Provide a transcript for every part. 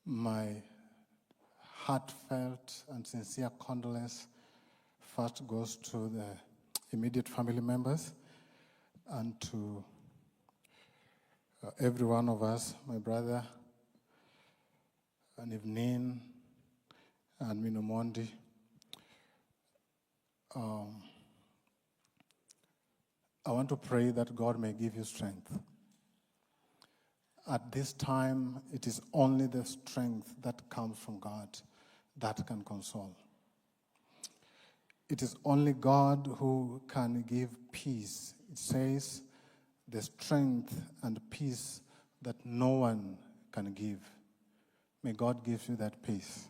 My heartfelt and sincere condolence first goes to the immediate family members and to every one of us, my brother, and Evening, and Minomondi. I want to pray that God may give you strength. At this time, it is only the strength that comes from God that can console. It is only God who can give peace. It says, the strength and peace that no one can give. May God give you that peace.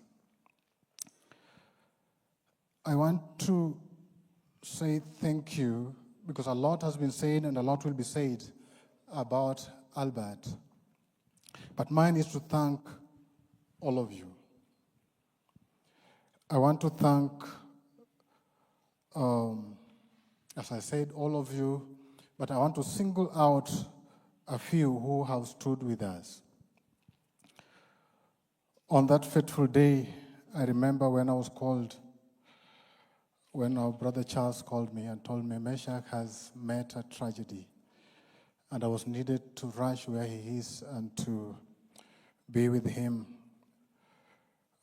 I want to say thank you because a lot has been said and a lot will be said about Albert. But mine is to thank all of you. I want to thank, as I said, all of you, but I want to single out a few who have stood with us. On that fateful day, I remember when I was called, when our brother Charles called me and told me Meshach has met a tragedy, and I was needed to rush where he is and to be with him.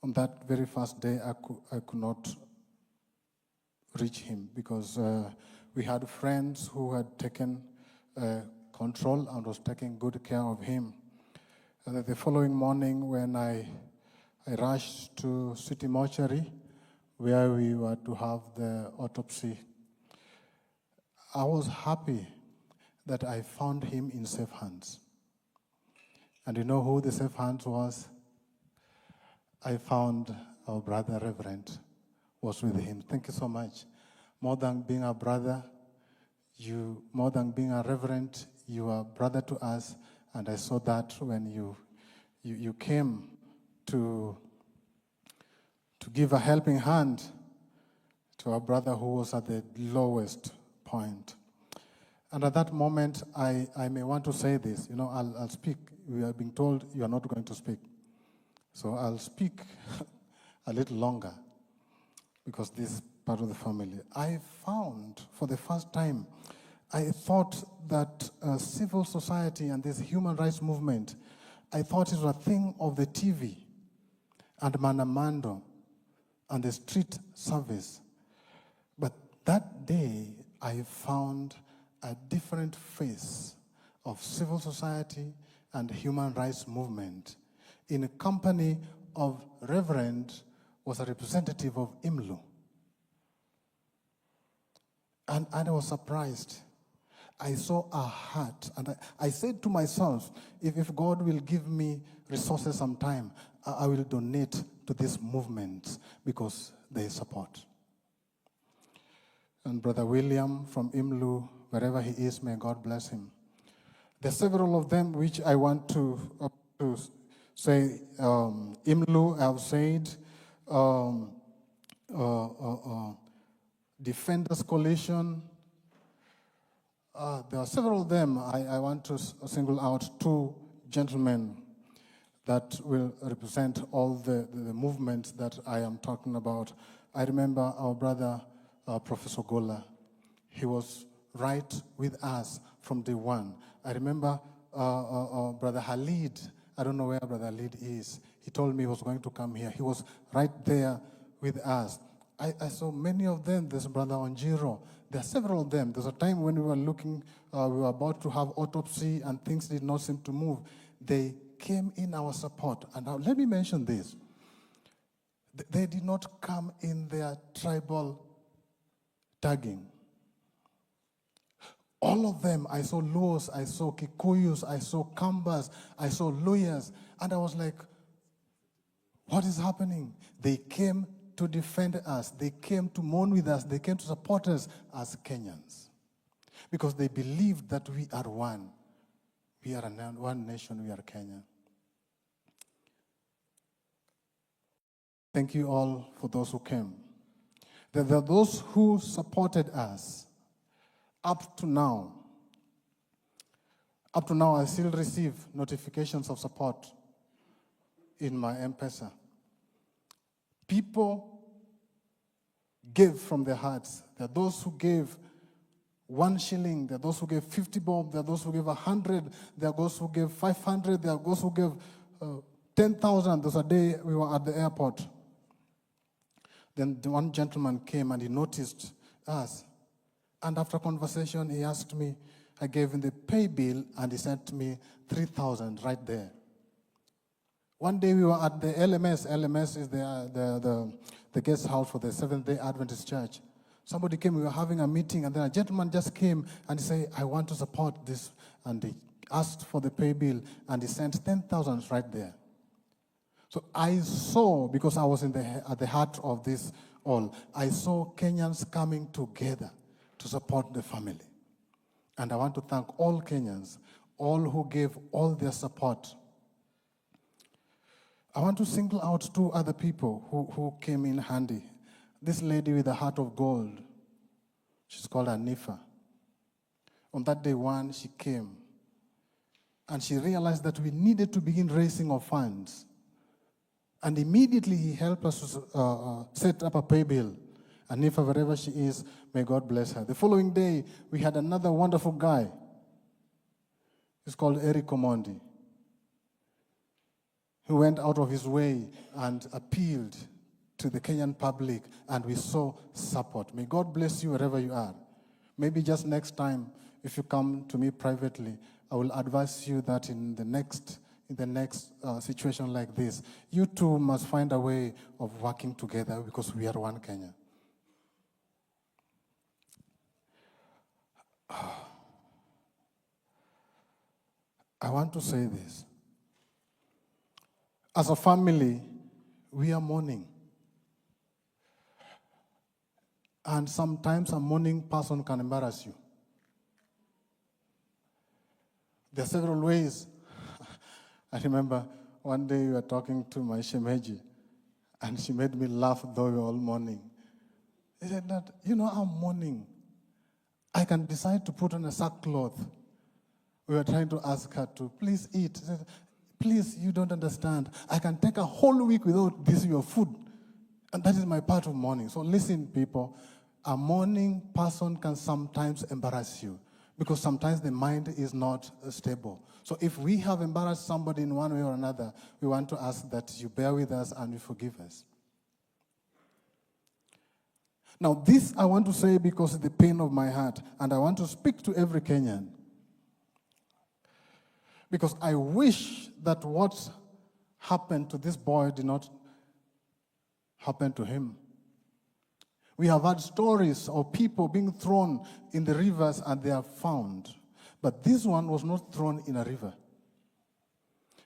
On that very first day, I could not reach him because we had friends who had taken control and was taking good care of him. And the following morning, when I rushed to City Mortuary, where we were to have the autopsy, I was happy that I found him in safe hands. And you know who the safe hands was? I found our brother Reverend was with him. Thank you so much. More than being a brother, more than being a reverend, you are brother to us. And I saw that when you came to give a helping hand to our brother who was at the lowest point. And at that moment, I may want to say this. You know, I'll speak. We are being told you are not going to speak. So I'll speak a little longer because this is part of the family. I found, for the first time, I thought that civil society and this human rights movement, I thought it was a thing of the TV and Manamando and the street service. But that day, I found a different face of civil society and human rights movement in a company of Reverend was a representative of IMLU. And I was surprised. I saw a heart, and I said to myself, if God will give me resources sometime, I will donate to this movement because they support. And Brother William from IMLU, wherever he is, may God bless him. There are several of them which I want to say. IMLU, I have said, Defenders Coalition. There are several of them. I want to single out two gentlemen that will represent all the movements that I am talking about. I remember our brother, Professor Gola. He was right with us from day one. I remember Brother Halid. I don't know where Brother Halid is. He told me he was going to come here. He was right there with us. I saw many of them. There's Brother Onjiro. There are several of them. There's a time when we were looking, we were about to have autopsy and things did not seem to move. They came in our support. And now let me mention this. They did not come in their tribal tagging. All of them, I saw Luos, I saw Kikuyus, I saw Kambas, I saw Luyas, and I was like, what is happening? They came to defend us. They came to mourn with us. They came to support us as Kenyans because they believed that we are one. We are one nation, we are Kenya. Thank you all for those who came. There are those who supported us. Up to now, I still receive notifications of support in my M-Pesa. People gave from their hearts. There are those who gave 1 shilling, there are those who gave 50 bob, there are those who gave 100, there are those who gave 500, there are those who gave 10,000. There was a day we were at the airport. Then one gentleman came and he noticed us. And after conversation, he asked me, I gave him the pay bill and he sent me 3,000 right there. One day we were at the LMS. LMS is the guest house for the Seventh-day Adventist Church. Somebody came, we were having a meeting, and then a gentleman just came and he said, I want to support this. And he asked for the pay bill and he sent 10,000 right there. So I saw, because I was at the heart of this all, I saw Kenyans coming together to support the family. And I want to thank all Kenyans, all who gave all their support. I want to single out 2 other people who came in handy. This lady with a heart of gold, she's called Anifa. On that day one, she came, and she realized that we needed to begin raising of funds. And immediately he helped us to set up a pay bill. Anifa, wherever she is, may God bless her. The following day, we had another wonderful guy. He's called Eric Omondi, who went out of his way and appealed to the Kenyan public, and we saw support. May God bless you wherever you are. Maybe just next time, if you come to me privately, I will advise you that in the next situation like this, you too must find a way of working together, because we are one Kenya. I want to say this. As a family, we are mourning. And sometimes a mourning person can embarrass you. There are several ways. I remember one day we were talking to my shemeji, and she made me laugh, though we were all mourning. She said that, I'm mourning. I can decide to put on a sackcloth. We were trying to ask her to please eat. She said, please, you don't understand. I can take a whole week without this your food. And that is my part of mourning. So listen, people, a mourning person can sometimes embarrass you, because sometimes the mind is not stable. So if we have embarrassed somebody in one way or another, we want to ask that you bear with us and you forgive us. Now, this I want to say because it's the pain of my heart, and I want to speak to every Kenyan. Because I wish that what happened to this boy did not happen to him. We have had stories of people being thrown in the rivers and they are found. But this one was not thrown in a river.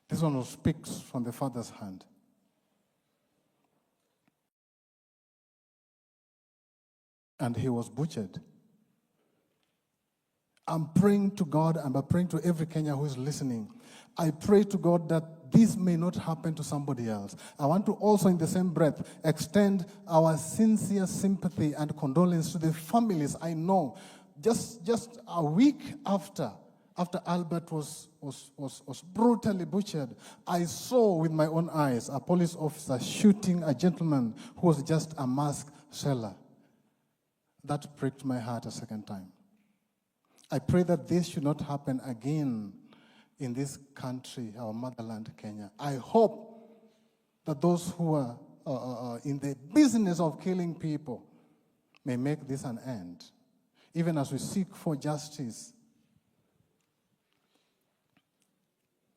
This one was picked from the Father's hand. And he was butchered. I'm praying to God, and I'm praying to every Kenyan who is listening. I pray to God that this may not happen to somebody else. I want to also, in the same breath, extend our sincere sympathy and condolence to the families. I know, just a week after Albert was brutally butchered, I saw with my own eyes a police officer shooting a gentleman who was just a mask seller. That pricked my heart a second time. I pray that this should not happen again in this country, our motherland, Kenya. I hope that those who are in the business of killing people may make this an end, even as we seek for justice.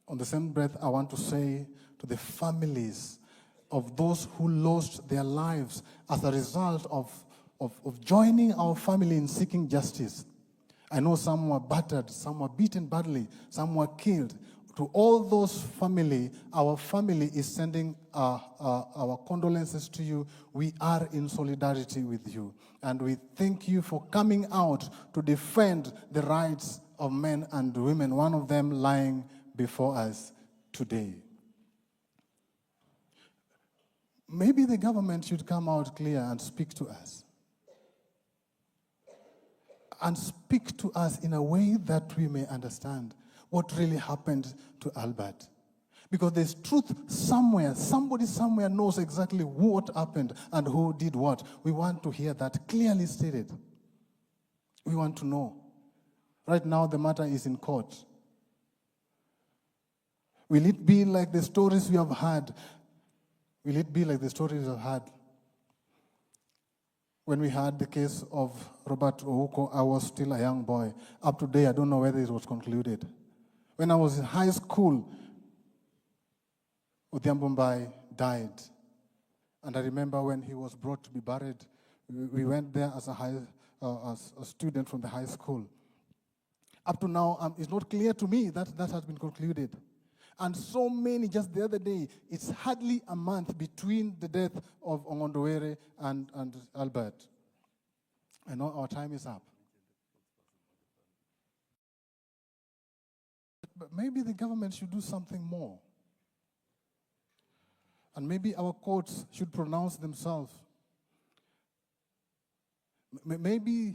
On the same breath, I want to say to the families of those who lost their lives as a result of joining our family in seeking justice. I know some were battered, some were beaten badly, some were killed. To all those family, our family is sending our condolences to you. We are in solidarity with you. And we thank you for coming out to defend the rights of men and women, one of them lying before us today. Maybe the government should come out clear and speak to us. And speak to us in a way that we may understand what really happened to Albert. Because there's truth somewhere. Somebody somewhere knows exactly what happened and who did what. We want to hear that clearly stated. We want to know. Right now, the matter is in court. Will it be like the stories we have had? Will it be like the stories we have had? When we had the case of Robert Ouko, I was still a young boy. Up to date, I don't know whether it was concluded. When I was in high school, Odhiambo Mbai died. And I remember when he was brought to be buried, we went there as a student from the high school. Up to now, it's not clear to me that that has been concluded. And so many, just the other day, it's hardly a month between the death of Ongondowere and Albert. I know our time is up. But maybe the government should do something more. And maybe our courts should pronounce themselves. Maybe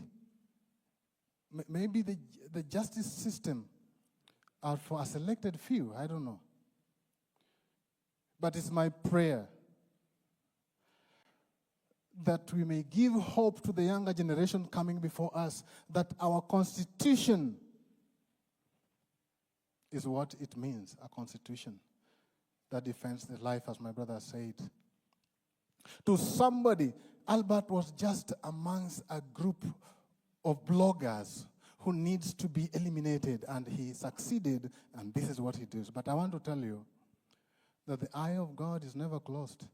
the justice system are for a selected few, I don't know. But it's my prayer that we may give hope to the younger generation coming before us that our constitution is what it means, a constitution that defends the life, as my brother said. To somebody, Albert was just amongst a group of bloggers who needs to be eliminated, and he succeeded, and this is what he does. But I want to tell you that the eye of God is never closed.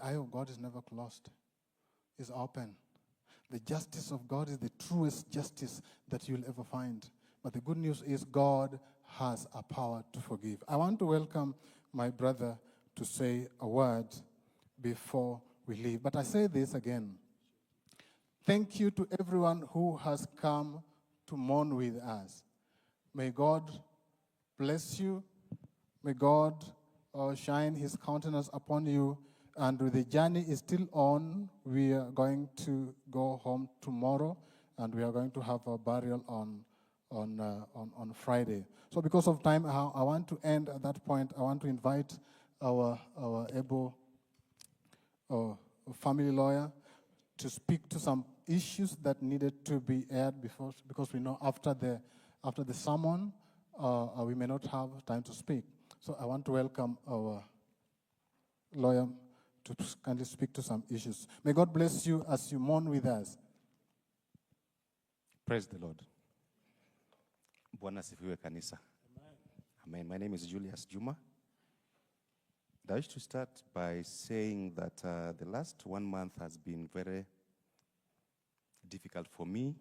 The eye of God is never closed. It's open. The justice of God is the truest justice that you'll ever find. But the good news is God has a power to forgive. I want to welcome my brother to say a word before we leave. But I say this again. Thank you to everyone who has come to mourn with us. May God bless you. May God shine his countenance upon you. And the journey is still on. We are going to go home tomorrow, and we are going to have a burial on Friday. So because of time, I want to end at that point. I want to invite our able family lawyer to speak to some issues that needed to be aired before, because we know after the sermon, we may not have time to speak. So I want to welcome our lawyer to kindly speak to some issues. May God bless you as you mourn with us. Praise the Lord. Bwana sifiwe kanisa. Amen. My name is Julius Juma. I wish to start by saying that the last 1 month has been very difficult for me